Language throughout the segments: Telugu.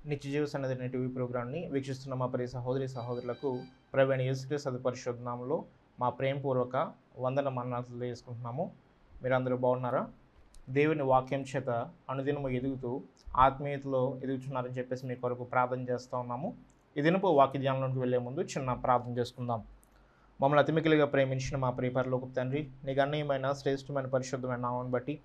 నిత్య జీవ సన్నది టీవీ ప్రోగ్రామ్ని వీక్షిస్తున్న మా ప్రియ సహోదరి సహోదరులకు ప్రవీణ యేసుక్రీస్తు అతి పరిశుద్ధ నామములో మా ప్రేమపూర్వక వందన మన్నాలు తెలియజేసుకుంటున్నాము. మీరందరూ బాగున్నారా? దేవుని వాక్యం చేత అనుదినము ఎదుగుతూ ఆత్మీయతలో ఎదుగుతున్నారని చెప్పేసి మీ కొరకు ప్రార్థన చేస్తూ ఉన్నాము. ఈ దినపు వాక్య ధ్యానంలోకి వెళ్ళే ముందు చిన్న ప్రార్థన చేసుకుందాం. మమ్మల్ని అతిమికిలిగా ప్రేమించిన మా ప్రియ పరలోకపు తండ్రి, నీకు అన్యాయమైన శ్రేష్టమైన పరిశుద్ధమైన నామాన్ని బట్టి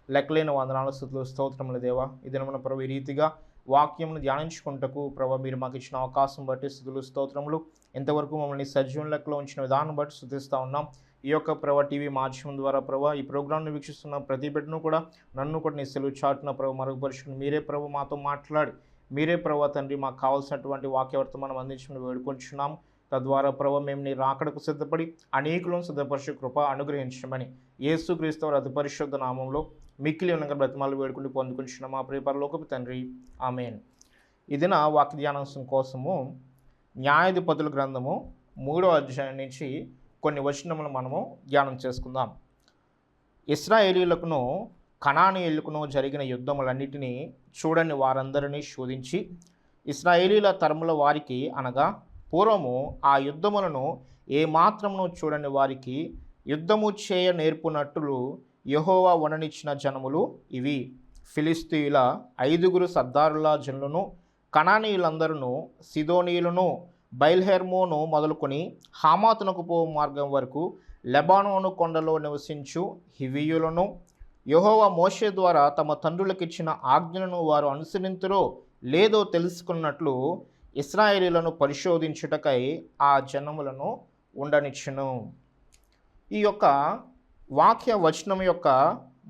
లెక్కలేని వందనాలు స్తుతులు స్తోత్రములు దేవా. ఈ దినమున ప్రభు ఈ రీతిగా వాక్యమును ధ్యానించుకుంటకు ప్రభు మీరు మాకు ఇచ్చిన అవకాశం బట్టి స్తుతులు స్తోత్రములు. ఇంతవరకు మమ్మల్ని సజీవం లెక్కలో ఉంచిన విధానం బట్టి స్తుతిస్తూ ఉన్నాం. ఈ యొక్క ప్రభు టీవీ మాధ్యమం ద్వారా ప్రభు ఈ ప్రోగ్రాంను వీక్షిస్తున్న ప్రతి బిడ్డను కూడా నన్ను కూడా నీ సెలవు చాటున ప్రభు మరుగుపరుచుకుని మీరే ప్రభు మాతో మాట్లాడి మీరే ప్రభు తండ్రి మాకు కావాల్సినటువంటి వాక్యవర్తమానం అందించమని వేడుకొంచున్నాం. తద్వారా ప్రభు మేము నీ రాకడకు సిద్ధపడి అనేకులను సిద్ధపరిచే కృప అనుగ్రహించమని యేసుక్రీస్తు వారి అతి పరిశుద్ధ నామంలో మిక్కిలి ఉన్నంగా బ్రతిమాలు వేడుకుని పొందుకుంటున్నాం మా ప్రియ పరలోకపు తండ్రి, ఆమేన్. ఇది నా వాక్య ధ్యానాంశం కోసము న్యాయాధిపతుల గ్రంథము 3వ అధ్యాయం నుంచి కొన్ని వచనములు మనము ధ్యానం చేసుకుందాం. ఇశ్రాయేలీయులకును కనానీయులకును జరిగిన యుద్ధములన్నిటినీ చూడని వారందరినీ శోధించి ఇశ్రాయేలీల తరముల వారికి అనగా పూర్వము ఆ యుద్ధములను ఏమాత్రమును చూడని వారికి యుద్ధము చేయ నేర్పునట్లు యెహోవా ఉండనిచ్చిన జనములు ఇవి: ఫిలిస్తీయుల 5 సర్దారుల జనులను, కనానీయులందరూ, సిదోనీయులను, బయల్హెర్మోను మొదలుకొని హామాతునకు పోవు మార్గం వరకు లెబానోను కొండలో నివసించు హివీయులను, యెహోవా మోషే ద్వారా తమ తండ్రులకిచ్చిన ఆజ్ఞలను వారు అనుసరింతురో లేదో తెలుసుకున్నట్లు ఇశ్రాయేలీయులను పరిశోధించుటకై ఆ జనములను ఉండనిచ్చును. ఈ యొక్క వాక్య వచనం యొక్క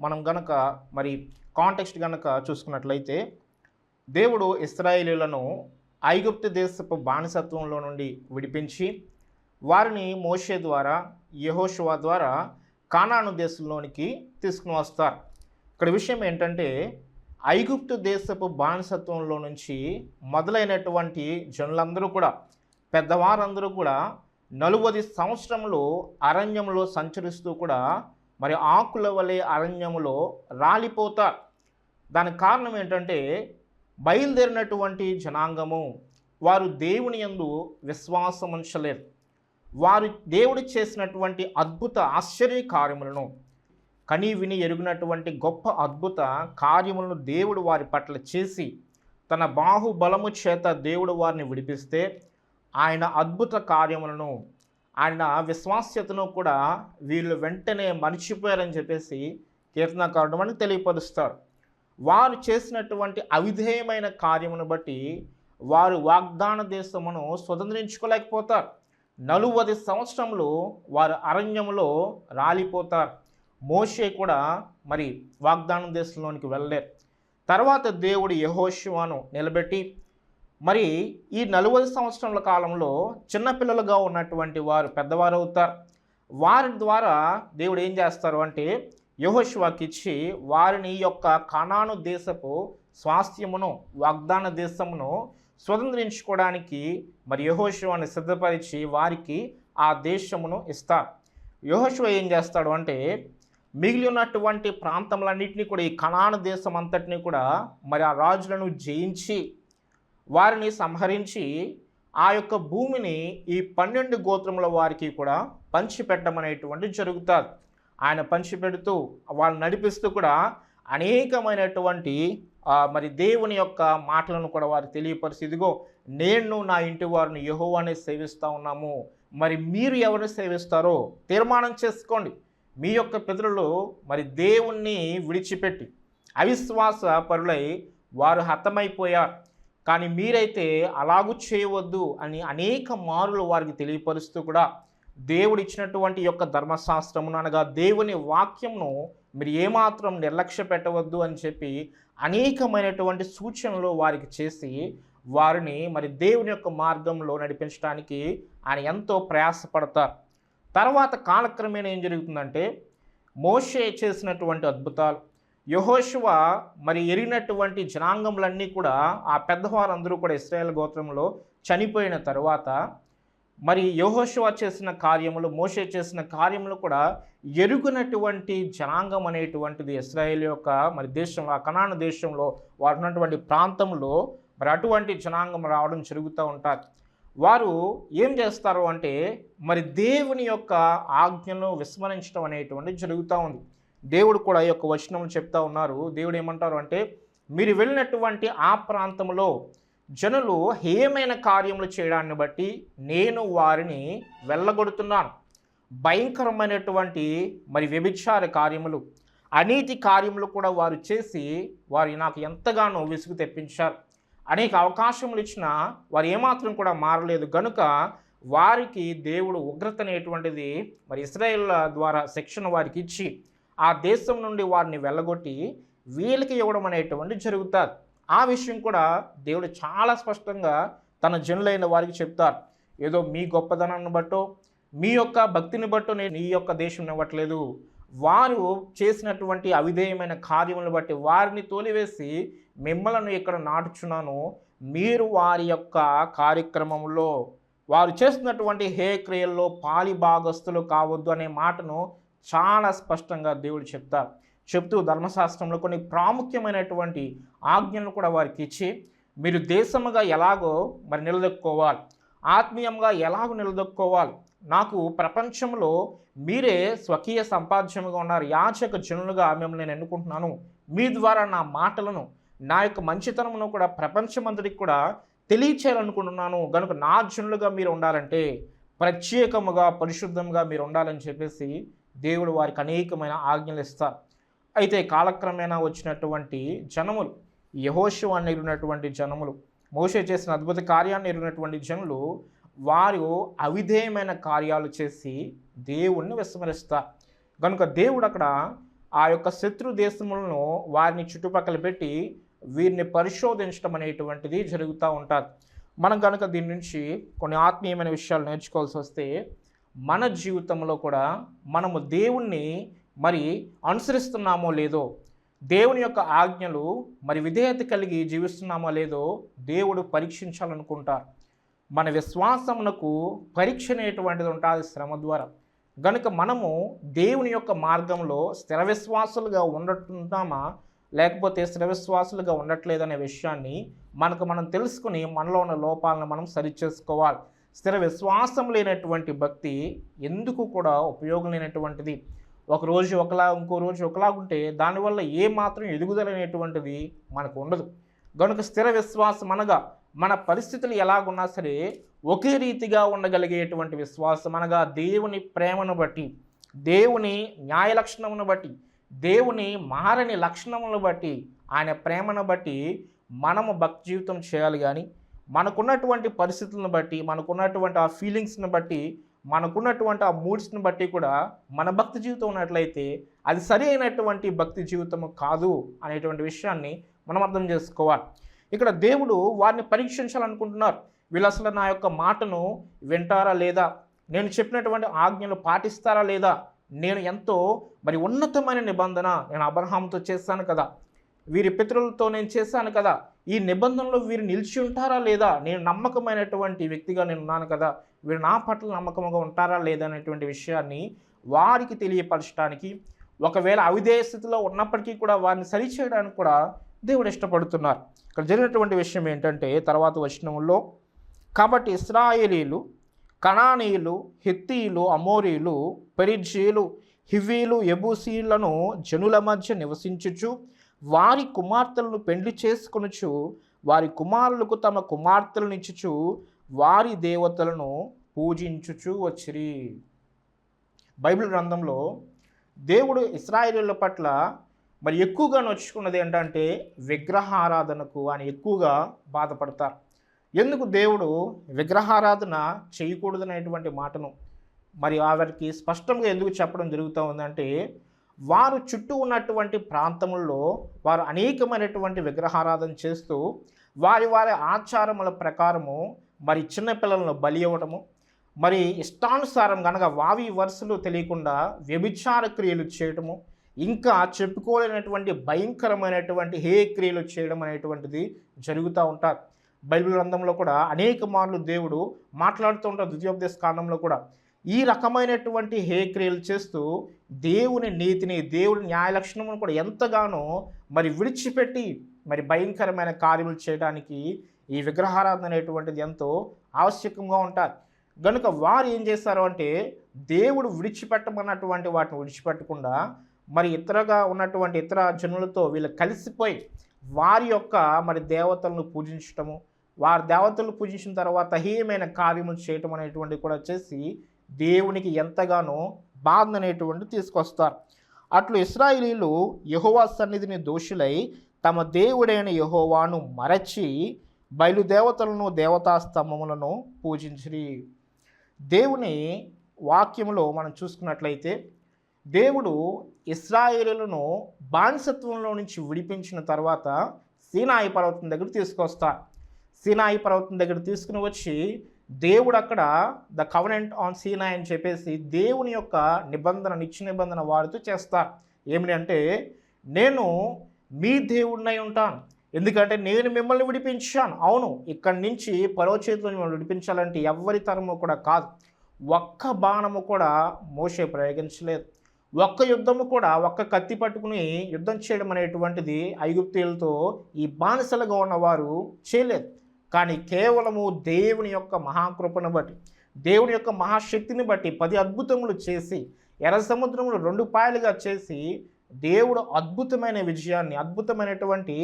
మనం గనక మరి కాంటెక్స్ట్ గనక చూసుకున్నట్లయితే, దేవుడు ఇశ్రాయేలీయులను ఐగుప్తు దేశపు బానిసత్వంలో నుండి విడిపించి వారిని మోషే ద్వారా యెహోషువ ద్వారా కానాను దేశంలోనికి తీసుకుని వస్తారు. ఇక్కడ విషయం ఏంటంటే, ఐగుప్తు దేశపు బానిసత్వంలో నుంచి మొదలైనటువంటి జనులందరూ కూడా, పెద్దవారందరూ కూడా 40 సంవత్సరములు అరణ్యంలో సంచరిస్తూ కూడా మరి ఆకుల వలె అరణ్యములో రాలిపోతారు. దానికి కారణం ఏంటంటే, బయలుదేరినటువంటి జనాంగము వారు దేవుని యందు విశ్వాసం ఉంచలేరు. వారు దేవుడు చేసినటువంటి అద్భుత ఆశ్చర్య కార్యములను కని విని ఎరిగినటువంటి గొప్ప అద్భుత కార్యములను దేవుడు వారి పట్ల చేసి తన బాహుబలము చేత దేవుడు వారిని విడిపిస్తే ఆయన అద్భుత కార్యములను, ఆయన విశ్వాస్యతను కూడా వీళ్ళు వెంటనే మర్చిపోయారని చెప్పేసి కీర్తనకారుడు మనకు తెలియపరుస్తాడు. వారు చేసినటువంటి అవిధేయమైన కార్యమును బట్టి వారు వాగ్దాన దేశమును స్వతంత్రించుకోలేకపోతారు. 40 సంవత్సరములు వారు అరణ్యములో రాలిపోతారు. మోషే కూడా మరి వాగ్దాన దేశంలోనికి వెళ్ళలేరు. తర్వాత దేవుడు యెహోషువను నిలబెట్టి మరి ఈ 40 సంవత్సరముల కాలంలో చిన్నపిల్లలుగా ఉన్నటువంటి వారు పెద్దవారు అవుతారు. వారి ద్వారా దేవుడు ఏం చేస్తారు అంటే, యెహోషువకి ఇచ్చి వారిని యొక్క కానాను దేశపు స్వాస్థ్యమును, వాగ్దాన దేశమును స్వతంత్రించుకోవడానికి మరి యెహోషువను సిద్ధపరిచి వారికి ఆ దేశమును ఇస్తారు. యెహోషువ ఏం చేస్తాడు అంటే, మిగిలి ఉన్నటువంటి ప్రాంతములన్నింటినీ కూడా, ఈ కనాను దేశం అంతటినీ కూడా మరి ఆ రాజులను జయించి వారిని సంహరించి ఆ యొక్క భూమిని ఈ 12 గోత్రముల వారికి కూడా పంచిపెట్టమనేటువంటి జరుగుతుంది. ఆయన పంచిపెడుతూ వాళ్ళు నడిపిస్తూ కూడా అనేకమైనటువంటి మరి దేవుని యొక్క మాటలను కూడా వారు తెలియపరిచి, ఇదిగో నేను నా ఇంటి వారిని యెహోవానే సేవిస్తూ ఉన్నాము, మరి మీరు ఎవరిని సేవిస్తారో తీర్మానం చేసుకోండి. మీ యొక్క పితరులు మరి దేవుణ్ణి విడిచిపెట్టి అవిశ్వాస పరులై వారు హతమైపోయారు, కానీ మీరైతే అలాగూ చేయవద్దు అని అనేక మారులు వారికి తెలియపరుస్తూ కూడా దేవుడు ఇచ్చినటువంటి యొక్క ధర్మశాస్త్రమును అనగా దేవుని వాక్యంను మీరు ఏమాత్రం నిర్లక్ష్య పెట్టవద్దు అని చెప్పి అనేకమైనటువంటి సూచనలు వారికి చేసి వారిని మరి దేవుని యొక్క మార్గంలో నడిపించడానికి ఆయన ఎంతో ప్రయాసపడతారు. తర్వాత కాలక్రమేణా ఏం జరుగుతుందంటే, మోషే చేసినటువంటి అద్భుతాలు, యెహోషువ మరి ఎరిగినటువంటి జనాంగములన్నీ కూడా, ఆ పెద్దవారందరూ కూడా ఇశ్రాయేల్ గోత్రంలో చనిపోయిన తర్వాత మరి యెహోషువ చేసిన కార్యములు, మోషే చేసిన కార్యములు కూడా ఎరుగునటువంటి జనాంగం అనేటువంటిది ఇశ్రాయేల్ యొక్క మరి దేశంలో, ఆ కనాను దేశంలో వారు ఉన్నటువంటి ప్రాంతంలో మరి అటువంటి జనాంగం రావడం జరుగుతూ ఉంటారు. వారు ఏం చేస్తారు అంటే మరి దేవుని యొక్క ఆజ్ఞను విస్మరించడం అనేటువంటిది జరుగుతూ ఉంది. దేవుడు కూడా ఈ యొక్క వచనంలో చెప్తా ఉన్నారు. దేవుడు ఏమంటారు అంటే, మీరు వెళ్ళినటువంటి ఆ ప్రాంతంలో జనులు హేయమైన కార్యములు చేయడాన్ని బట్టి నేను వారిని వెళ్ళగొడుతున్నాను. భయంకరమైనటువంటి మరి వ్యభిచార కార్యములు, అనీతి కార్యములు కూడా వారు చేసి వారు నాకు ఎంతగానో విసుగు తెప్పించారు. అనేక అవకాశములు ఇచ్చినా వారు ఏమాత్రం కూడా మారలేదు. గనుక వారికి దేవుడు ఉగ్రత అనేటువంటిది మరి ఇశ్రాయేల్ ద్వారా శిక్షణ వారికి ఇచ్చి ఆ దేశం నుండి వారిని వెళ్ళగొట్టి వీళ్ళకి ఇవ్వడం అనేటువంటి జరుగుతుంది. ఆ విషయం కూడా దేవుడు చాలా స్పష్టంగా తన జనులైన వారికి చెప్తారు. ఏదో మీ గొప్పదనాన్ని బట్టో మీ యొక్క భక్తిని బట్టో నేను ఈ యొక్క దేశం ఇవ్వట్లేదు. వారు చేసినటువంటి అవిధేయమైన కార్యములను బట్టి వారిని తోలివేసి మిమ్మల్ని ఇక్కడ నాటుచున్నాను. మీరు వారి యొక్క కార్యక్రమంలో వారు చేస్తున్నటువంటి హే క్రియల్లో పాలి భాగస్తులు కావద్దు అనే మాటను చాలా స్పష్టంగా దేవుడు చెప్తూ ధర్మశాస్త్రంలో కొన్ని ప్రాముఖ్యమైనటువంటి ఆజ్ఞలను కూడా వారికి ఇచ్చి మీరు దేశముగా ఎలాగో మరి నిలదొక్కుకోవాలి, ఆత్మీయంగా ఎలాగో నిలదొక్కుకోవాలి. నాకు ప్రపంచంలో మీరే స్వకీయ సంపాద్యముగా ఉన్నారు. యాచక జనులుగా మిమ్మల్ని నేను ఎన్నుకుంటున్నాను. మీ ద్వారా నా మాటలను నా యొక్క మంచితనమును కూడా ప్రపంచమంతటికి కూడా తెలియచేయాలనుకుంటున్నాను. కనుక నా జనులుగా మీరు ఉండాలంటే ప్రత్యేకముగా పరిశుద్ధంగా మీరు ఉండాలని చెప్పేసి దేవుడు వారికి అనేకమైన ఆజ్ఞలు ఇస్తారు. అయితే కాలక్రమేణా వచ్చినటువంటి జనములు, యెహోషువను ఎరిగినటువంటి జనములు, మోషే చేసిన అద్భుత కార్యాన్ని ఎరిగినటువంటి జనులు వారు అవిధేయమైన కార్యాలు చేసి దేవుణ్ణి విస్మరిస్తారు. కనుక దేవుడు అక్కడ ఆ యొక్క శత్రు దేశములను వారిని చుట్టుపక్కల పెట్టి వీరిని పరిశోధించడం అనేటువంటిది జరుగుతూ ఉంటుంది. మనం కనుక దీని నుంచి కొన్ని ఆత్మీయమైన విషయాలు నేర్చుకోవాల్సి వస్తే మన జీవితంలో కూడా మనము దేవుణ్ణి మరి అనుసరిస్తున్నామో లేదో, దేవుని యొక్క ఆజ్ఞలు మరి విధేయత కలిగి జీవిస్తున్నామో లేదో దేవుడు పరీక్షించాలనుకుంటారు. మన విశ్వాసమునకు పరీక్ష అనేటువంటిది ఉంటుంది శ్రమ ద్వారా. గనుక మనము దేవుని యొక్క మార్గంలో స్థిర విశ్వాసులుగా ఉండట్టున్నామా లేకపోతే స్థిర విశ్వాసులుగా ఉండట్లేదనే విషయాన్ని మనం తెలుసుకుని మనలో ఉన్న లోపాలను మనం సరిచేసుకోవాలి. స్థిర విశ్వాసం లేనటువంటి భక్తి ఎందుకు కూడా ఉపయోగం లేనటువంటిది. ఒకరోజు ఒకలా ఇంకో రోజు ఒకలాగుంటే దానివల్ల ఏమాత్రం ఎదుగుదల అనేటువంటిది మనకు ఉండదు. కనుక స్థిర విశ్వాసం అనగా మన పరిస్థితులు ఎలాగున్నా సరే ఒకే రీతిగా ఉండగలిగేటువంటి విశ్వాసం అనగా దేవుని ప్రేమను బట్టి, దేవుని న్యాయ లక్షణమును బట్టి, దేవుని మారని లక్షణములను బట్టి, ఆయన ప్రేమను బట్టి మనము భక్తి జీవితం చేయాలి. కానీ మనకున్నటువంటి పరిస్థితులను బట్టి, మనకున్నటువంటి ఆ ఫీలింగ్స్ని బట్టి, మనకున్నటువంటి ఆ మూడ్స్ని బట్టి కూడా మన భక్తి జీవితం ఉన్నట్లయితే అది సరి అయినటువంటి భక్తి జీవితము కాదు అనేటువంటి విషయాన్ని మనం అర్థం చేసుకోవాలి. ఇక్కడ దేవుడు వారిని పరీక్షించాలనుకుంటున్నారు. వీళ్ళు అసలు నా యొక్క మాటను వింటారా లేదా, నేను చెప్పినటువంటి ఆజ్ఞలు పాటిస్తారా లేదా, నేను ఎంతో మరి ఉన్నతమైన నిబంధన నేను అబ్రహాముతో చేశాను కదా, వీరి పితరులతో నేను చేశాను కదా, ఈ నిబంధనలో వీరు నిలిచి ఉంటారా లేదా, నేను నమ్మకమైనటువంటి వ్యక్తిగా నేను ఉన్నాను కదా, వీరు నా పట్ల నమ్మకంగా ఉంటారా లేదా అనేటువంటి విషయాన్ని వారికి తెలియపరచడానికి, ఒకవేళ అవిధేయ స్థితిలో ఉన్నప్పటికీ కూడా వారిని సరిచేయడానికి కూడా దేవుడు ఇష్టపడుతున్నారు. ఇక్కడ జరిగినటువంటి విషయం ఏంటంటే తర్వాత వచనంలో, కాబట్టి ఇశ్రాయేలీలు, కనానీయులు, హిత్తీయులు, అమోరీలు, పెరిజ్జీయులు, హివ్వీలు, యెబూసీయులను జనుల మధ్య నివసించుచు వారి కుమార్తెలను పెండ్లి చేసుకొనుచు వారి కుమారులకు తమ కుమార్తెలను ఇచ్చుచు వారి దేవతలను పూజించుచు వచ్చిరి. బైబిల్ గ్రంథంలో దేవుడు ఇశ్రాయేలీయుల పట్ల మరి ఎక్కువగా నొచ్చుకున్నది ఏంటంటే విగ్రహారాధనకు అని ఎక్కువగా బాధపడతారు. ఎందుకు దేవుడు విగ్రహారాధన చేయకూడదనేటువంటి మాటను మరి వారికి స్పష్టంగా ఎందుకు చెప్పడం జరుగుతూ ఉందంటే, వారు చుట్టూ ఉన్నటువంటి ప్రాంతముల్లో వారు అనేకమైనటువంటి విగ్రహారాధన చేస్తూ వారి ఆచారముల ప్రకారము మరి చిన్నపిల్లలను బలి ఇవ్వటము, మరి ఇష్టానుసారం కనుక వావి వరుసలు తెలియకుండా వ్యభిచార క్రియలు చేయటము, ఇంకా చెప్పుకోలేనటువంటి భయంకరమైనటువంటి హే క్రియలు చేయడం అనేటువంటిది జరుగుతూ ఉంటారు. బైబిల్ గ్రంథంలో కూడా అనేక మార్లు దేవుడు మాట్లాడుతూ ఉంటారు. ద్వితీయోపదేశ కాండంలో కూడా ఈ రకమైనటువంటి హే క్రియలు చేస్తూ దేవుని నీతిని, దేవుని న్యాయ లక్షణమును కూడా ఎంతగానో మరి విడిచిపెట్టి మరి భయంకరమైన కార్యములు చేయడానికి ఈ విగ్రహారాధన అనేటువంటిది ఎంతో ఆవశ్యకంగా ఉంటుంది. గనుక వారు ఏం చేస్తారు అంటే దేవుడు విడిచిపెట్టమన్నటువంటి వాటిని విడిచిపెట్టకుండా మరి ఇతరగా ఉన్నటువంటి ఇతర జనులతో వీళ్ళు కలిసిపోయి వారి యొక్క మరి దేవతలను పూజించటము, వారి దేవతలను పూజించిన తర్వాత హీనమైన కార్యములు చేయటం అనేటువంటిది కూడా చేసి దేవునికి ఎంతగానో బాధ అనేటువంటిది తీసుకొస్తారు. అట్లు ఇశ్రాయేలీయులు యెహోవా సన్నిధిని దోషులై తమ దేవుడైన యెహోవాను మరచి బయలుదేవతలను దేవతా స్తంభములను పూజించిరి. దేవుని వాక్యములో మనం చూసుకున్నట్లయితే దేవుడు ఇశ్రాయేలులను బానిసత్వంలో నుంచి విడిపించిన తర్వాత సీనాయి పర్వతం దగ్గర తీసుకొస్తారు. సీనాయి పర్వతం దగ్గర తీసుకుని వచ్చి దేవుడు అక్కడ ద కవెనెంట్ ఆన్ సీనాయి అని చెప్పేసి దేవుని యొక్క నిత్య నిబంధన వారితో చేస్తారు. ఏమిటి అంటే, నేను మీ దేవుడినై ఉంటాను, ఎందుకంటే నేను మిమ్మల్ని విడిపించాను. అవును, ఇక్కడి నుంచి పరో చేతిలో మిమ్మల్ని విడిపించాలంటే ఎవరి తరము కూడా కాదు. ఒక్క బాణము కూడా మోషే ప్రయోగించలేదు. ఒక్క యుద్ధము కూడా ఒక్క కత్తి పట్టుకుని యుద్ధం చేయడం అనేటువంటిది ఐగుప్తీయులతో ఈ బానిసలుగా ఉన్నవారు చేయలేదు. కానీ కేవలము దేవుని యొక్క మహాకృపను బట్టి, దేవుని యొక్క మహాశక్తిని బట్టి 10 అద్భుతములు చేసి ఎర్ర సముద్రములు 2 పాయలుగా చేసి దేవుడు అద్భుతమైన విజయాన్ని, అద్భుతమైనటువంటి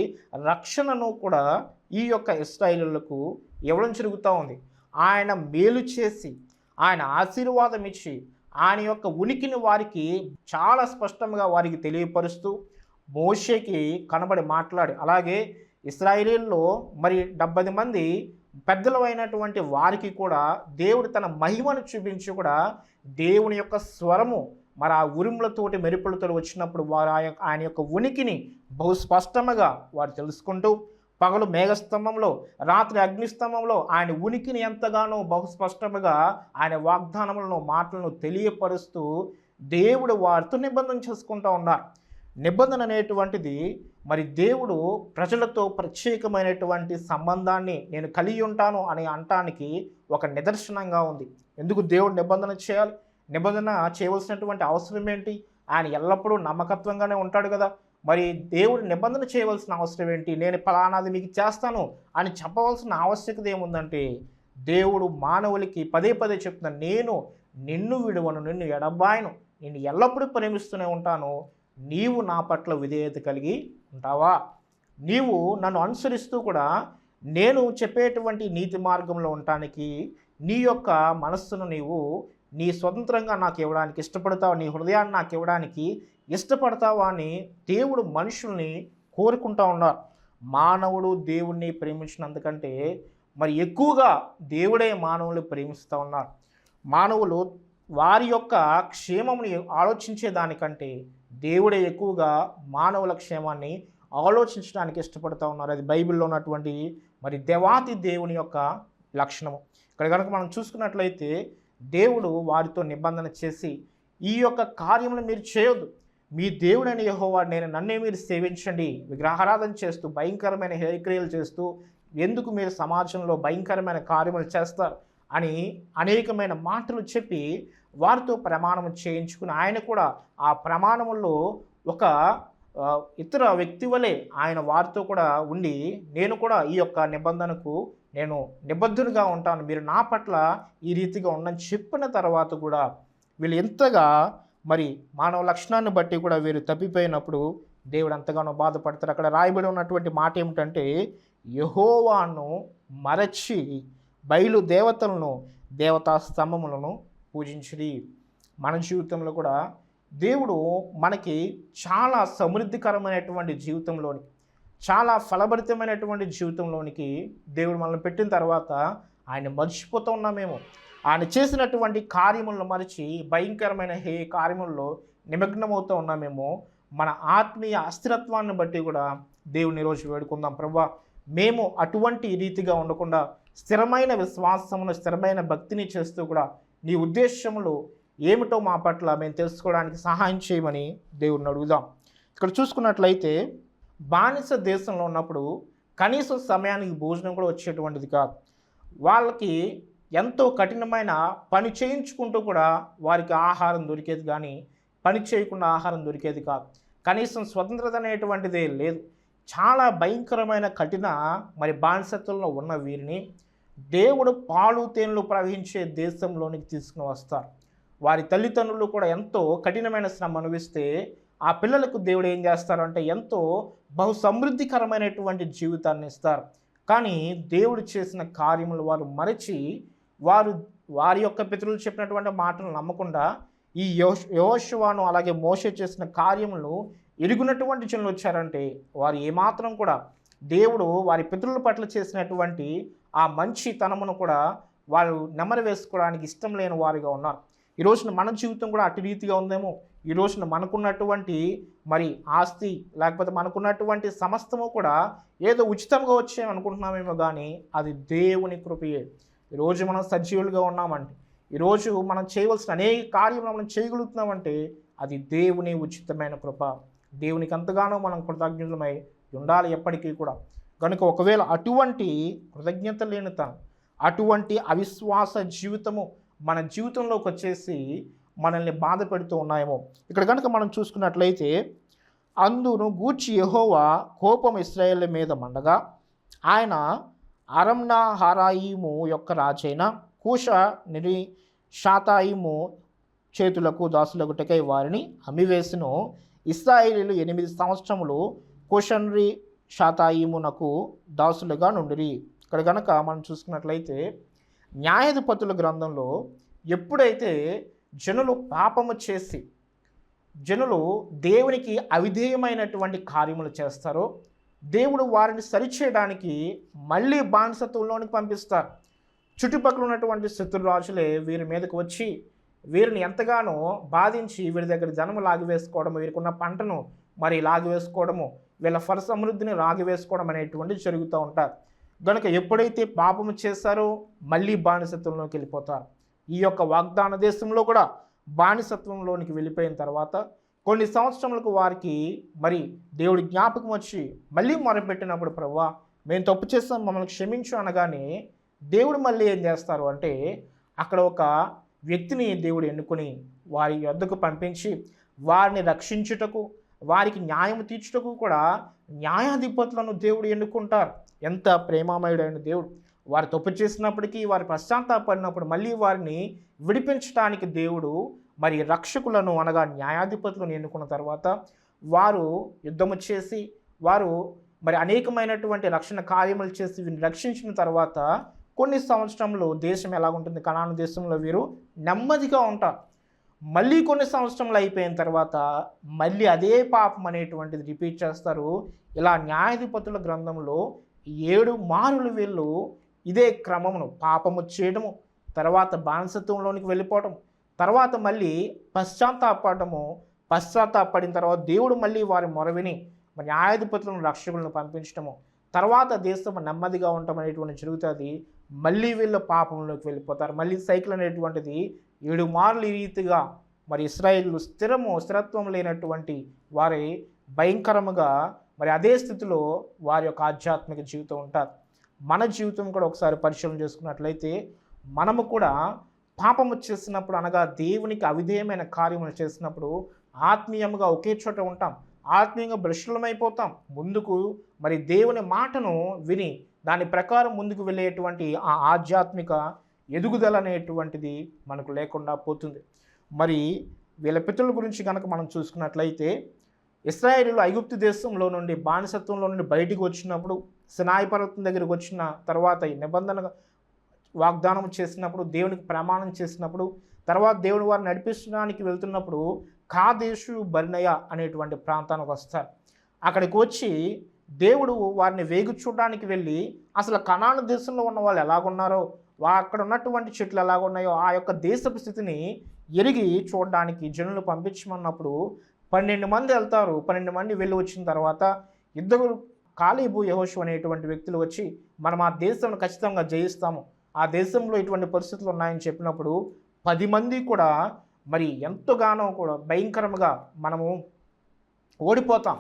రక్షణను కూడా ఈ యొక్క ఇశ్రాయేలీయులకు ఇవ్వడం జరుగుతూ ఉంది. ఆయన మేలు చేసి, ఆయన ఆశీర్వాదం ఇచ్చి, ఆయన యొక్క ఉనికిని వారికి చాలా స్పష్టంగా వారికి తెలియపరుస్తూ మోషేకి కనబడి మాట్లాడి, అలాగే ఇశ్రాయేలీయుల్లో మరి 70 మంది పెద్దలైనటువంటి వారికి కూడా దేవుడు తన మహిమను చూపించి కూడా దేవుని యొక్క స్వరము మరి ఆ ఉరుములతోటి మెరుపులతో వచ్చినప్పుడు వారు ఆయన యొక్క ఉనికిని బహు స్పష్టంగా వారు తెలుసుకుంటూ, పగలు మేఘస్తంభంలో, రాత్రి అగ్నిస్తంభంలో ఆయన ఉనికిని ఎంతగానో బహుస్పష్టంగా ఆయన వాగ్దానములను, మాటలను తెలియపరుస్తూ దేవుడు వారితో నిబంధన చేసుకుంటూ ఉన్నారు. నిబంధన అనేటువంటిది మరి దేవుడు ప్రజలతో ప్రత్యేకమైనటువంటి సంబంధాన్ని నేను కలిగి ఉంటాను అని అనటానికి ఒక నిదర్శనంగా ఉంది. ఎందుకు దేవుడు నిబంధన చేయాలి? నిబంధన చేయవలసినటువంటి అవసరం ఏంటి? ఆయన ఎల్లప్పుడూ నమ్మకత్వంగానే ఉంటాడు కదా. మరి దేవుడు నిబంధన చేయవలసిన అవసరం ఏంటి? నేను ఫలానాది మీకు చేస్తాను అని చెప్పవలసిన ఆవశ్యకత ఏముందంటే, దేవుడు మానవులకి పదే పదే చెప్తున్నాను, నేను నిన్ను విడువను, నిన్ను ఎడబాయను, నిన్ను ఎల్లప్పుడూ ప్రేమిస్తూనే ఉంటాను, నీవు నా పట్ల విధేయత కలిగి ఉంటావా? నీవు నన్ను అనుసరిస్తూ కూడా నేను చెప్పేటువంటి నీతి మార్గంలో ఉండటానికి నీ యొక్క మనస్సును నీవు నీ స్వతంత్రంగా నాకు ఇవ్వడానికి ఇష్టపడతావా? నీ హృదయాన్ని నాకు ఇవ్వడానికి ఇష్టపడతావా అని దేవుడు మనుషుల్ని కోరుకుంటూ ఉన్నారు. మానవుడు దేవుణ్ణి ప్రేమించినందుకంటే మరి ఎక్కువగా దేవుడే మానవులు ప్రేమిస్తూ ఉన్నారు. మానవులు వారి యొక్క క్షేమముని ఆలోచించేదానికంటే దేవుడే ఎక్కువగా మానవుల క్షేమాన్ని ఆలోచించడానికి ఇష్టపడుతూ ఉన్నారు. అది బైబిల్లో ఉన్నటువంటి మరి దేవాతి దేవుని యొక్క లక్షణము. ఇక్కడ కనుక మనం చూసుకున్నట్లయితే దేవుడు వారితో నిబంధన చేసి, ఈ యొక్క కార్యములు మీరు చేయొద్దు, మీ దేవుడైన యెహోవా నేను నన్నే మీరు సేవించండి, విగ్రహారాధన చేస్తూ భయంకరమైన హేయక్రియలు చేస్తూ ఎందుకు మీరు సమాజంలో భయంకరమైన కార్యములు చేస్తారు అని అనేకమైన మాటలు చెప్పి వారితో ప్రమాణం చేయించుకుని, ఆయన కూడా ఆ ప్రమాణముల్లో ఒక ఇతర వ్యక్తి వలె ఆయన వారితో కూడా ఉండి, నేను కూడా ఈ యొక్క నిబంధనకు నేను నిబద్ధునిగా ఉంటాను, మీరు నా పట్ల ఈ రీతిగా ఉండని చెప్పిన తర్వాత కూడా వీళ్ళు ఎంతగా మరి మానవ లక్షణాన్ని బట్టి కూడా వీరు తప్పిపోయినప్పుడు దేవుడు ఎంతగానో బాధపడతారు. అక్కడ రాయబడి ఉన్నటువంటి మాట ఏమిటంటే, యెహోవాను మరచి బయలు దేవతలను, దేవతా స్తంభములను పూజించిరి. మన జీవితంలో కూడా దేవుడు మనకి చాలా సమృద్ధికరమైనటువంటి జీవితంలోని, చాలా ఫలభరితమైనటువంటి జీవితంలోనికి దేవుడు మనల్ని పెట్టిన తర్వాత ఆయన మర్చిపోతూ ఉన్నామేమో. ఆయన చేసినటువంటి కార్యములను మరిచి భయంకరమైన కార్యముల్లో నిమగ్నమవుతూ ఉన్నామేమో. మన ఆత్మీయ అస్థిరత్వాన్ని బట్టి కూడా దేవుని రోజు వేడుకుందాం. ప్రభువా, మేము అటువంటి రీతిగా ఉండకుండా స్థిరమైన విశ్వాసమును, స్థిరమైన భక్తిని చేస్తూ కూడా నీ ఉద్దేశములు ఏమిటో మా పట్ల మేము తెలుసుకోవడానికి సహాయం చేయమని దేవుడిని అడుగుదాం. ఇక్కడ చూసుకున్నట్లయితే బానిస దేశంలో ఉన్నప్పుడు కనీసం సమయానికి భోజనం కూడా వచ్చేటువంటిది కాదు. వాళ్ళకి ఎంతో కఠినమైన పని చేయించుకుంటూ కూడా వారికి ఆహారం దొరికేది, కానీ పని చేయకుండా ఆహారం దొరికేది కాదు. కనీసం స్వతంత్రత అనేటువంటిదే లేదు. చాలా భయంకరమైన కఠిన మరి బానిసత్వంలో ఉన్న వీరిని దేవుడు పాలు తేనెలు ప్రవహించే దేశంలోనికి తీసుకుని వస్తారు. వారి తల్లిదండ్రులు కూడా ఎంతో కఠినమైన శ్రమ అనుభవిస్తే ఆ పిల్లలకు దేవుడు ఏం చేస్తారు అంటే ఎంతో బహు సమృద్ధికరమైనటువంటి జీవితాన్ని ఇస్తారు. కానీ దేవుడు చేసిన కార్యములు వారు మరచి వారు వారి యొక్క పితరులు చెప్పినటువంటి మాటలు నమ్మకుండా ఈ యెహోషువను అలాగే మోషే చేసిన కార్యములను ఎరుగునటువంటి జనులు వచ్చారంటే వారు ఏమాత్రం కూడా దేవుడు వారి పితరుల పట్ల చేసినటువంటి ఆ మంచితనమును కూడా వాళ్ళు నెమరు వేసుకోవడానికి ఇష్టం లేని వారిగా ఉన్నారు. ఈ రోజున మన జీవితం కూడా అటు రీతిగా ఉందేమో. ఈ రోజున మనకున్నటువంటి మరి ఆస్తి లేకపోతే మనకున్నటువంటి సమస్తము కూడా ఏదో ఉచితంగా వచ్చే అనుకుంటున్నామేమో, కానీ అది దేవుని కృపయే. ఈరోజు మనం సజీవులుగా ఉన్నామంటే, ఈరోజు మనం చేయవలసిన అనేక కార్యములు మనం చేయగలుగుతున్నామంటే అది దేవుని ఉచితమైన కృప. దేవునికి అంతగానో మనం కృతజ్ఞతమై ఉండాలి ఎప్పటికీ కూడా. కనుక ఒకవేళ అటువంటి కృతజ్ఞత లేనితనం, అటువంటి అవిశ్వాస జీవితము మన జీవితంలోకి వచ్చేసి మనల్ని బాధ పెడుతూ ఉన్నాయేమో. ఇక్కడ కనుక మనం చూసుకున్నట్లయితే, అందును గూర్చి యెహోవా కోపం ఇశ్రాయేలు మీద మండగా ఆయన అరమ్నా హారాయిము యొక్క రాజైన కూష నిరి షాతాయిము చేతులకు దాసులగుటకై వారిని అమ్మివేసును. ఇశ్రాయేలీయులు 8 సంవత్సరములు కూషన్రి షాతాయిమునకు దాసులుగా నుండిరి. ఇక్కడ కనుక మనం చూసుకున్నట్లయితే న్యాయాధిపతుల గ్రంథంలో ఎప్పుడైతే జనులు పాపము చేసి జనులు దేవునికి అవిధేయమైనటువంటి కార్యములు చేస్తారో దేవుడు వారిని సరిచేయడానికి మళ్ళీ బానిసత్వంలోనికి పంపిస్తారు. చుట్టుపక్కల ఉన్నటువంటి శత్రురాజులే వీరి మీదకు వచ్చి వీరిని ఎంతగానో బాధించి వీరి దగ్గర జనము లాగివేసుకోవడము, వీరికున్న పంటను మరి లాగివేసుకోవడము, వీళ్ళ ఫల సమృద్ధిని లాగివేసుకోవడం అనేటువంటిది జరుగుతూ ఉంటారు. కనుక ఎప్పుడైతే పాపము చేస్తారో మళ్ళీ బానిసత్వంలోకి వెళ్ళిపోతారు. ఈ యొక్క వాగ్దాన దేశంలో కూడా బానిసత్వంలోనికి వెళ్ళిపోయిన తర్వాత కొన్ని సంవత్సరములకు వారికి మరి దేవుడి జ్ఞాపకం వచ్చి మళ్ళీ మొరపెట్టినప్పుడు, ప్రభువా మేము తప్పు చేస్తాం మమ్మల్ని క్షమించు అనగానే దేవుడు మళ్ళీ ఏం చేస్తారు అంటే అక్కడ ఒక వ్యక్తిని దేవుడు ఎన్నుకొని వారి యొద్దకు పంపించి వారిని రక్షించుటకు, వారికి న్యాయం తీర్చుటకు కూడా న్యాయాధిపతులను దేవుడు ఎన్నుకుంటారు. ఎంత ప్రేమామయుడైన దేవుడు! వారు తప్పు చేసినప్పటికీ వారి పశ్చాత్తాపడినప్పుడు మళ్ళీ వారిని విడిపించడానికి దేవుడు మరి రక్షకులను అనగా న్యాయాధిపతులను ఎన్నుకున్న తర్వాత వారు యుద్ధము చేసి వారు మరి అనేకమైనటువంటి రక్షణ కార్యములు చేసి వీరిని రక్షించిన తర్వాత కొన్ని సంవత్సరంలో దేశం ఎలా ఉంటుంది, కనాను దేశంలో వీరు నెమ్మదిగా ఉంటారు. మళ్ళీ కొన్ని సంవత్సరాలు అయిపోయిన తర్వాత మళ్ళీ అదే పాపం అనేటువంటిది రిపీట్ చేస్తారు. ఇలా న్యాయాధిపతుల గ్రంథంలో 7 మారులు వీళ్ళు ఇదే క్రమమును పాపము చేయడము, తర్వాత బానిసత్వంలోనికి వెళ్ళిపోవటం, తర్వాత మళ్ళీ పశ్చాత్తాపడిన తర్వాత దేవుడు మళ్ళీ వారి మొరవిని న్యాయాధిపతులను రక్షకులను పంపించడము, తర్వాత దేశం నెమ్మదిగా ఉండటం అనేటువంటి జరుగుతుంది. మళ్ళీ వీళ్ళు పాపంలోకి వెళ్ళిపోతారు. మళ్ళీ సైకిల్ అనేటువంటిది 7 మార్లు ఈ రీతిగా మరి ఇశ్రాయేలు స్థిరత్వం లేనటువంటి వారి భయంకరముగా మరి అదే స్థితిలో వారి యొక్క ఆధ్యాత్మిక జీవితం ఉంటారు. మన జీవితం కూడా ఒకసారి పరిశీలన చేసుకున్నట్లయితే మనము కూడా పాపము చేసినప్పుడు అనగా దేవునికి అవిధేయమైన కార్యములు చేసినప్పుడు ఆత్మీయంగా ఒకే చోట ఉంటాం, ఆత్మీయంగా భ్రష్టులమైపోతాం. ముందుకు మరి దేవుని మాటను విని దాని ప్రకారం ముందుకు వెళ్ళేటువంటి ఆ ఆధ్యాత్మిక ఎదుగుదల అనేటువంటిది మనకు లేకుండా పోతుంది. మరి వీళ్ళ పితరుల గురించి కనుక మనం చూసుకున్నట్లయితే ఇశ్రాయేలీయులు ఐగుప్తు దేశంలో నుండి బానిసత్వంలో నుండి బయటికి వచ్చినప్పుడు సినాయి పర్వతం దగ్గరికి వచ్చిన తర్వాత ఈ నిబంధన వాగ్దానం చేసినప్పుడు దేవునికి ప్రమాణం చేసినప్పుడు తర్వాత దేవుడు వారిని నడిపించడానికి వెళ్తున్నప్పుడు కాదేశు బర్నయ అనేటువంటి ప్రాంతానికి వస్తారు. అక్కడికి వచ్చి దేవుడు వారిని వేగు చూడడానికి వెళ్ళి అసలు కనాను దేశంలో ఉన్న వాళ్ళు ఎలాగున్నారో, అక్కడ ఉన్నటువంటి చెట్లు ఎలాగున్నాయో ఆ యొక్క దేశపు స్థితిని ఎరిగి చూడడానికి జనులు పంపించమన్నప్పుడు 12 మంది వెళ్తారు. 12 మంది వెళ్ళి వచ్చిన తర్వాత 2 కాలేబు యెహోషువ అనేటువంటి వ్యక్తులు వచ్చి మనం ఆ దేశంను ఖచ్చితంగా జయిస్తాము, ఆ దేశంలో ఇటువంటి పరిస్థితులు ఉన్నాయని చెప్పినప్పుడు 10 మంది కూడా మరి ఎంతగానో కూడా భయంకరంగా మనము ఓడిపోతాం,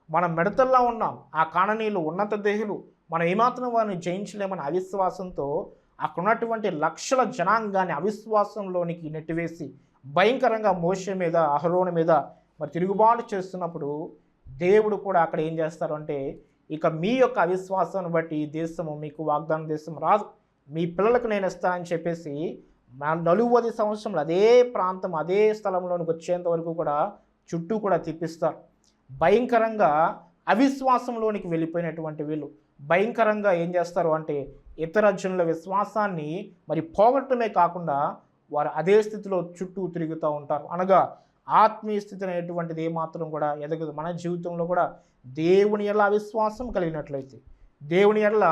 మనం మిడతల్లా ఉన్నాం, ఆ కాననీయులు ఉన్నత దేహులు, మనం ఏమాత్రం వారిని జయించలేమని అవిశ్వాసంతో అక్కడ ఉన్నటువంటి లక్షల జనాంగాన్ని అవిశ్వాసంలోనికి నెట్టివేసి భయంకరంగా మోషే మీద అహరోను మీద మరి తిరుగుబాటు చేస్తున్నప్పుడు దేవుడు కూడా అక్కడ ఏం చేస్తారు అంటే, ఇక మీ యొక్క అవిశ్వాసాన్ని బట్టి ఈ దేశము మీకు వాగ్దాన దేశం రాదు, మీ పిల్లలకు నేను ఇస్తానని చెప్పేసి 40 సంవత్సరంలో అదే ప్రాంతం అదే స్థలంలోనికి వచ్చేంత వరకు కూడా చుట్టూ కూడా తిప్పిస్తారు. భయంకరంగా అవిశ్వాసంలోనికి వెళ్ళిపోయినటువంటి వీళ్ళు భయంకరంగా ఏం చేస్తారు అంటే, ఇతర జనుల విశ్వాసాన్ని మరి పోగొట్టడమే కాకుండా వారు అదే స్థితిలో చుట్టూ తిరుగుతూ ఉంటారు. అనగా ఆత్మీయ స్థితి అనేటువంటిది ఏమాత్రం కూడా ఎదగదు. మన జీవితంలో కూడా దేవుని ఎడల అవిశ్వాసం కలిగినట్లయితే, దేవుని ఎడల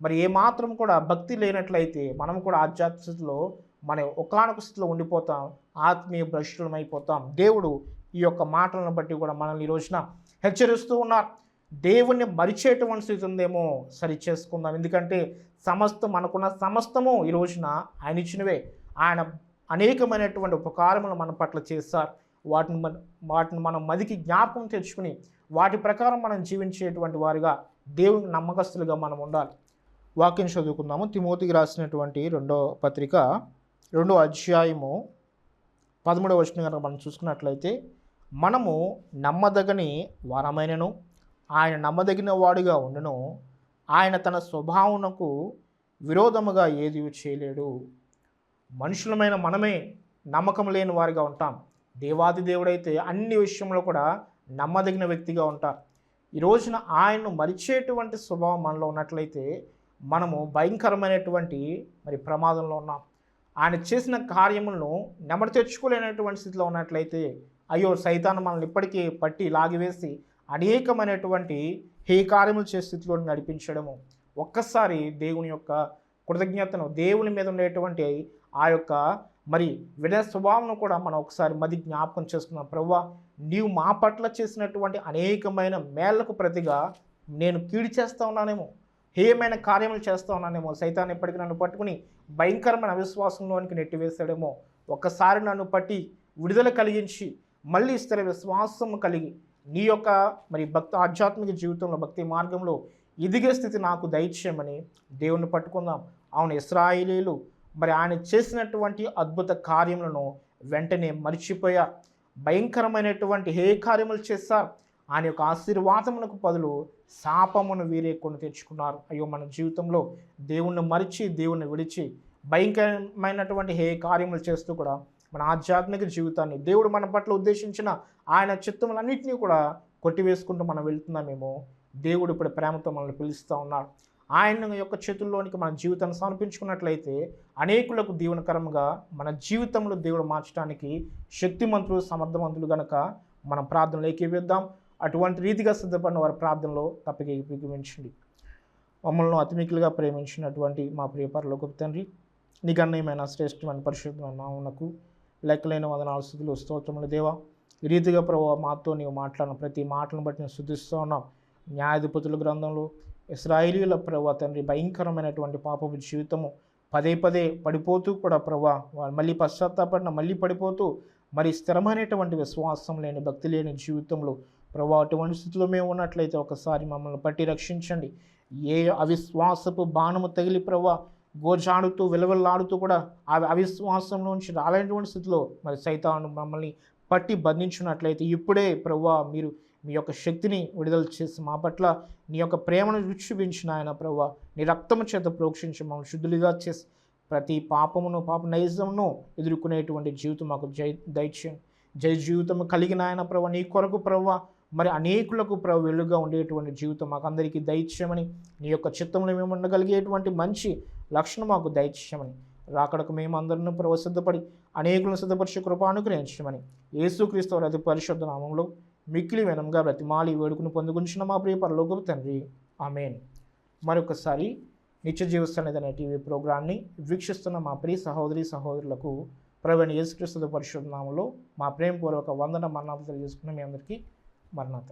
మరి ఏమాత్రం కూడా భక్తి లేనట్లయితే మనం కూడా ఆధ్యాత్మిక స్థితిలో మన ఒకానొక స్థితిలో ఉండిపోతాం, ఆత్మీయ భ్రష్టులమైపోతాం. దేవుడు ఈ యొక్క మాటలను బట్టి కూడా మనల్ని ఈ రోజున హెచ్చరిస్తూ ఉన్నారు. దేవుణ్ణి మరిచేటువంటి స్థితి ఉందేమో సరి చేసుకుందాం. ఎందుకంటే మనకున్న సమస్తము ఈ రోజున ఆయన ఇచ్చినవే. ఆయన అనేకమైనటువంటి ఉపకారములు మన పట్ల చేశారు. వాటిని మనం మదికి జ్ఞాపకం తెచ్చుకుని వాటి ప్రకారం మనం జీవించేటువంటి వారిగా దేవుని నమ్మకస్తులుగా మనం ఉండాలి. వాక్యం చదువుకుందాము. తిమోతికి రాసినటువంటి 2వ పత్రిక 2వ అధ్యాయము 13వ వచనం కనుక మనం చూసుకున్నట్లయితే, మనము నమ్మదగని వారమైనను ఆయన నమ్మదగిన వాడుగా ఉండను, ఆయన తన స్వభావమునకు విరోధముగా ఏది చేయలేడు. మనుషులమైన మనమే నమ్మకం లేని వారిగా ఉంటాం. దేవాది దేవుడైతే అన్ని విషయంలో కూడా నమ్మదగిన వ్యక్తిగా ఉంటారు. ఈ రోజున ఆయన్ను మరిచేటువంటి స్వభావం మనలో ఉన్నట్లయితే మనము భయంకరమైనటువంటి మరి ప్రమాదంలో ఉన్నాం. ఆయన చేసిన కార్యములను నెమరు తెచ్చుకోలేనటువంటి స్థితిలో ఉన్నట్లయితే, అయ్యో సైతాను మనల్ని ఇప్పటికీ పట్టి లాగివేసి అనేకమైనటువంటి హే కార్యములు చేసే స్థితిలో నడిపించడము. ఒక్కసారి దేవుని యొక్క కృతజ్ఞతను, దేవుని మీద ఉండేటువంటి ఆ యొక్క మరి వినయ స్వభావం కూడా మనం ఒకసారి మది జ్ఞాపకం చేసుకున్నాం. ప్రభువా, నీవు మా పట్ల చేసినటువంటి అనేకమైన మేళ్లకు ప్రతిగా నేను కీడు చేస్తూ ఉన్నానేమో, హేయమైన కార్యములు చేస్తూ ఉన్నానేమో, సైతాన్ని ఇప్పటికీ నన్ను పట్టుకుని భయంకరమైన అవిశ్వాసంలోనికి నెట్టివేశాడేమో, ఒక్కసారి నన్ను పట్టి విడుదల కలిగించి మళ్ళీ స్థిర విశ్వాసం కలిగి నీ యొక్క మరి ఆధ్యాత్మిక జీవితంలో భక్తి మార్గంలో ఎదిగే స్థితి నాకు దయచేయమని దేవుణ్ణి పట్టుకుందాం. అవును, ఇశ్రాయేలీయులు మరి ఆయన చేసినటువంటి అద్భుత కార్యములను వెంటనే మర్చిపోయారు. భయంకరమైనటువంటి హే కార్యములు చేశారు. ఆయన యొక్క ఆశీర్వాదమునకు బదులు శాపమును వీరే కొని తెచ్చుకున్నారు. అయ్యో, మన జీవితంలో దేవుణ్ణి మరిచి దేవుణ్ణి విడిచి భయంకరమైనటువంటి హే కార్యములు చేస్తూ కూడా మన ఆధ్యాత్మిక జీవితాన్ని దేవుడు మన పట్ల ఉద్దేశించిన ఆయన చిత్తములన్నింటినీ కూడా కొట్టివేసుకుంటూ మనం వెళ్తున్నామేమో. దేవుడు ఇప్పుడు ప్రేమతో మనల్ని పిలుస్తూ ఉన్నాడు. ఆయన యొక్క చేతుల్లోనికి మన జీవితాన్ని సమర్పించుకున్నట్లయితే అనేకులకు దీవెనకరంగా మన జీవితంలో దేవుడు మార్చడానికి శక్తిమంతులు సమర్థవంతులు గనక మనం ప్రార్థనలు ఏకీవిద్దాం. అటువంటి రీతిగా సిద్ధపడిన వారి ప్రార్థనలో తప్పక ఏకీభవించండి. మమ్మల్ని అతిమికులుగా ప్రేమించినటువంటి మా ప్రియ పరలోకపు తండ్రి, నీ గణనీయమైన శ్రేష్టమైన పరిశుద్ధమైన నామమునకు లెక్కలేని వందనాలు స్తుతులు స్తోత్రములు దేవా. ఈ రీతిగా ప్రభువా మాతో నీవు మాట్లాడిన ప్రతి మాటలను బట్టి నేను స్తుతిస్తూ ఉన్నాం. న్యాయాధిపతుల గ్రంథంలో ఇశ్రాయేలీయుల ప్రభువా తండ్రి భయంకరమైనటువంటి పాపపు జీవితము పదే పడిపోతూ కూడా ప్రభువా వాళ్ళు మళ్ళీ పశ్చాత్తాపడిన మళ్ళీ పడిపోతూ మరి స్థిరమైనటువంటి విశ్వాసం లేని భక్తి లేని జీవితంలో ప్రభువా అటువంటి స్థితిలో మేము ఉన్నట్లయితే ఒకసారి మమ్మల్ని పట్టి రక్షించండి. ఏ అవిశ్వాసపు బాణము తగిలి ప్రభువా గోజాడుతూ విలవెల్లాడుతూ కూడా ఆ అవిశ్వాసంలోంచి రాలేనటువంటి స్థితిలో మరి సైతాను మమ్మల్ని పట్టి బంధించినట్లయితే ఇప్పుడే ప్రభువా మీరు మీ యొక్క శక్తిని విడుదల చేసి మా పట్ల నీ యొక్క ప్రేమను చూపించిన ఆయన ప్రభువా నీ రక్తము చేత ప్రోక్షించి మమ్మల్ని శుద్ధులుగా చేసి ప్రతి పాపమును పాప నైజమును ఎదుర్కొనేటువంటి జీవితం మాకు దయచేయండి. జయ జీవితం కలిగిన ఆయన ప్రభువా నీ కొరకు ప్రభువా మరి అనేకులకు వెలుగుగా ఉండేటువంటి జీవితం మాకు అందరికీ దయచేయమని, నీ యొక్క చిత్తంలో మేము ఉండగలిగేటువంటి మంచి లక్షణం మాకు దయచేయమని, రాకడకు మేమందరినీ ప్రభు సిద్ధపడి అనేకులను సిద్ధపరిచే కృప అనుగ్రహించమని యేసుక్రీస్తు వారి అతి పరిశుద్ధ నామంలో మిక్కిలి వినంగా బ్రతిమాలి వేడుకుని పొందుకుంటున్న మా ప్రియ పరలోకపు తండ్రి, ఆమేన్. మరొకసారి నిత్య జీవస్థానం అనే టీవీ ప్రోగ్రాన్ని వీక్షిస్తున్న మా ప్రియ సహోదరి సహోదరులకు ప్రభువైన యేసుక్రీస్తు పరిశుద్ధ నామంలో మా ప్రేమపూర్వక వందన మరణాలు తెలియజేసుకున్న మీ అందరికీ మరణాత.